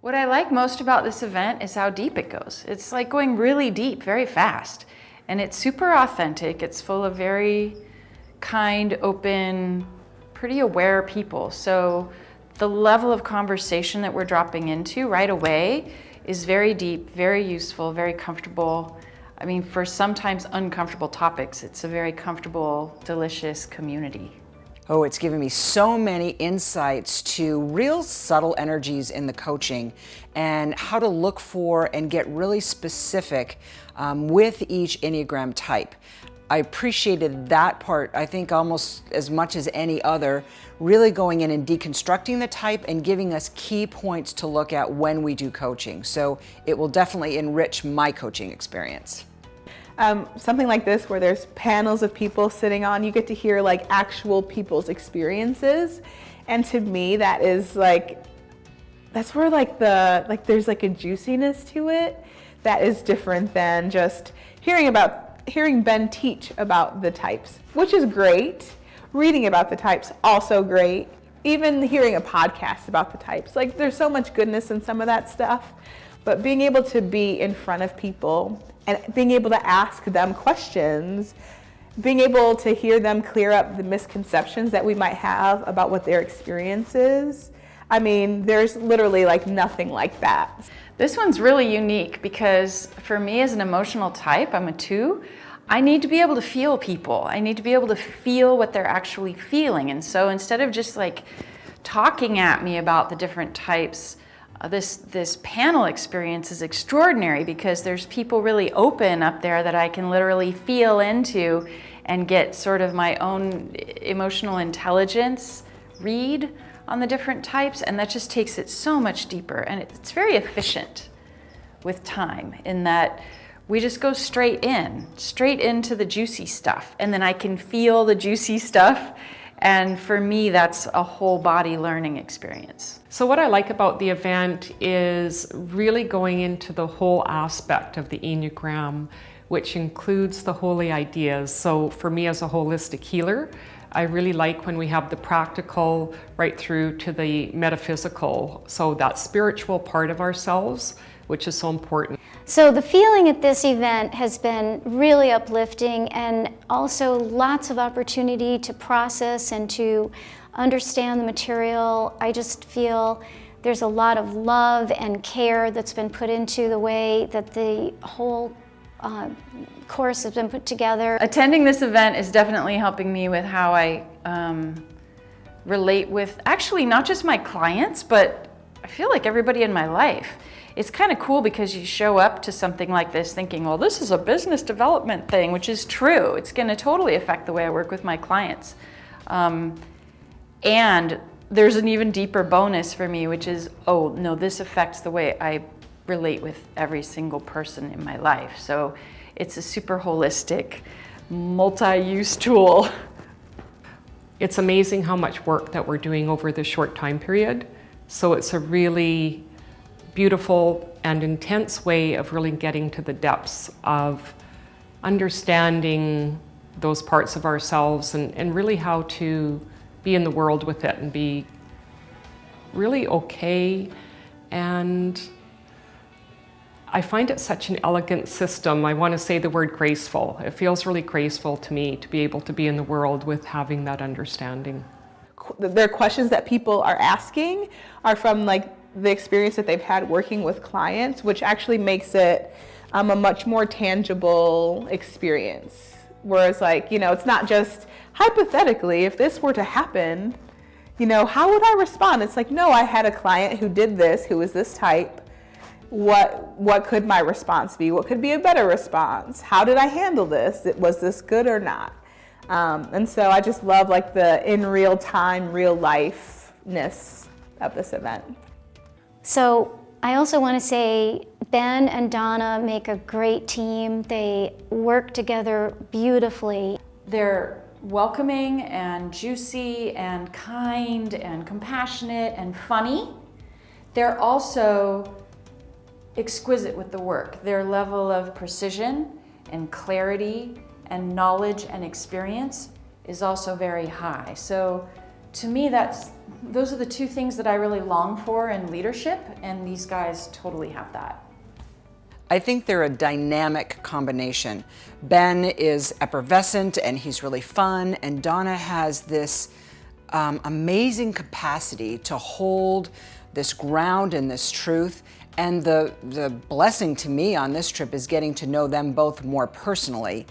What I like most about this event is how deep it goes. It's like going really deep, very fast. And it's super authentic. It's full of very kind, open, pretty aware people. So the level of conversation that we're dropping into right away is very deep, very useful, very comfortable. I mean, for sometimes uncomfortable topics, it's a very comfortable, delicious community. Oh, it's given me so many insights to real subtle energies in the coaching and how to look for and get really specific with each Enneagram type. I appreciated that part, I think almost as much as any other, really going in and deconstructing the type and giving us key points to look at when we do coaching. So it will definitely enrich my coaching experience. Something like this where there's panels of people sitting on, you get to hear like actual people's experiences. And to me, that is like, that's where there's like a juiciness to it that is different than just hearing Ben teach about the types, which is great. Reading about the types, also great. Even hearing a podcast about the types. Like there's so much goodness in some of that stuff, but being able to be in front of people and being able to ask them questions, being able to hear them clear up the misconceptions that we might have about what their experience is. I mean, there's literally like nothing like that. This one's really unique because for me as an emotional type, I'm a 2, I need to be able to feel people. I need to be able to feel what they're actually feeling. And so instead of just like talking at me about the different types, this panel experience is extraordinary because there's people really open up there that I can literally feel into and get sort of my own emotional intelligence read on the different types, and that just takes it so much deeper. And it's very efficient with time in that we just go straight into the juicy stuff, and then I can feel the juicy stuff. And for me, that's a whole body learning experience. So what I like about the event is really going into the whole aspect of the Enneagram, which includes the holy ideas. So for me as a holistic healer, I really like when we have the practical right through to the metaphysical. So that spiritual part of ourselves, which is so important. So the feeling at this event has been really uplifting, and also lots of opportunity to process and to understand the material. I just feel there's a lot of love and care that's been put into the way that the whole course has been put together. Attending this event is definitely helping me with how I relate with actually not just my clients, but I feel like everybody in my life. It's kind of cool because you show up to something like this thinking, well, this is a business development thing, which is true. It's going to totally affect the way I work with my clients. And there's an even deeper bonus for me, which is, oh, no, this affects the way I relate with every single person in my life. So it's a super holistic, multi-use tool. It's amazing how much work that we're doing over this short time period. So it's a really beautiful and intense way of really getting to the depths of understanding those parts of ourselves and really how to be in the world with it and be really okay. And I find it such an elegant system. I want to say the word graceful. It feels really graceful to me to be able to be in the world with having that understanding. The questions that people are asking are from like the experience that they've had working with clients, which actually makes it a much more tangible experience. Whereas like, you know, it's not just hypothetically, if this were to happen, you know, how would I respond? It's like, no, I had a client who did this, who is this type. What could my response be? What could be a better response? How did I handle this? Was this good or not? And so I just love like the in real time, real life-ness of this event. So I also want to say Ben and Donna make a great team. They work together beautifully. They're welcoming and juicy and kind and compassionate and funny. They're also exquisite with the work. Their level of precision and clarity and knowledge and experience is also very high. So to me, those are the two things that I really long for in leadership, and these guys totally have that. I think they're a dynamic combination. Ben is effervescent and he's really fun, and Donna has this amazing capacity to hold this ground and this truth. And the blessing to me on this trip is getting to know them both more personally,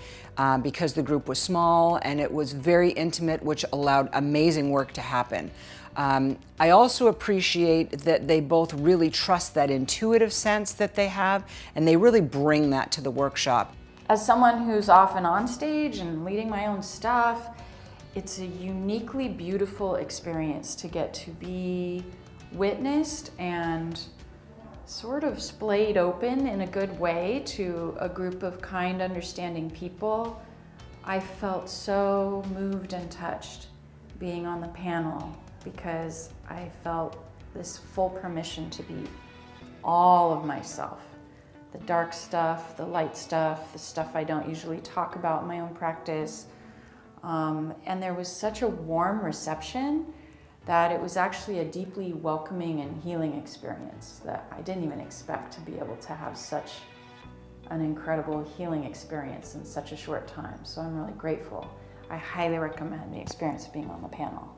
because the group was small and it was very intimate, which allowed amazing work to happen. I also appreciate that they both really trust that intuitive sense that they have, and they really bring that to the workshop. As someone who's often on stage and leading my own stuff, it's a uniquely beautiful experience to get to be witnessed and sort of splayed open in a good way to a group of kind, understanding people. I felt so moved and touched being on the panel, because I felt this full permission to be all of myself. The dark stuff, the light stuff, the stuff I don't usually talk about in my own practice. And there was such a warm reception that it was actually a deeply welcoming and healing experience that I didn't even expect to be able to have such an incredible healing experience in such a short time. So I'm really grateful. I highly recommend the experience of being on the panel.